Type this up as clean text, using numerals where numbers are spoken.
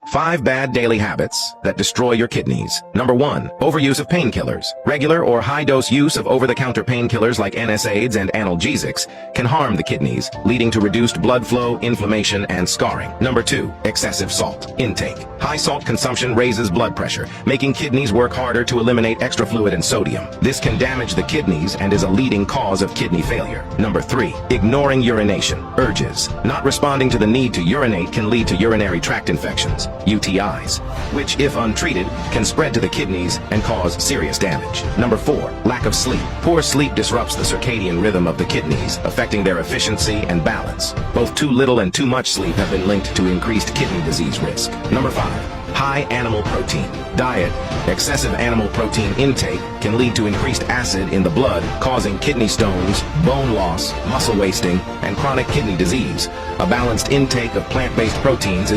5 bad daily habits that destroy your kidneys. Number 1. Overuse of painkillers. Regular or high-dose use of over-the-counter painkillers like NSAIDs and analgesics can harm the kidneys, leading to reduced blood flow, inflammation, and scarring. Number 2. Excessive salt intake. High salt consumption raises blood pressure, making kidneys work harder to eliminate extra fluid and sodium. This can damage the kidneys and is a leading cause of kidney failure. Number 3. Ignoring urination. Urges. Not responding to the need to urinate can lead to urinary tract infections, UTIs, which, if untreated, can spread to the kidneys and cause serious damage. Number 4. Lack of sleep. Poor sleep disrupts the circadian rhythm of the kidneys, affecting their efficiency and balance. Both too little and too much sleep have been linked to increased kidney disease risk. Number 5. High animal protein diet. Excessive animal protein intake can lead to increased acid in the blood, causing kidney stones, bone loss, muscle wasting, and chronic kidney disease. A balanced intake of plant-based proteins is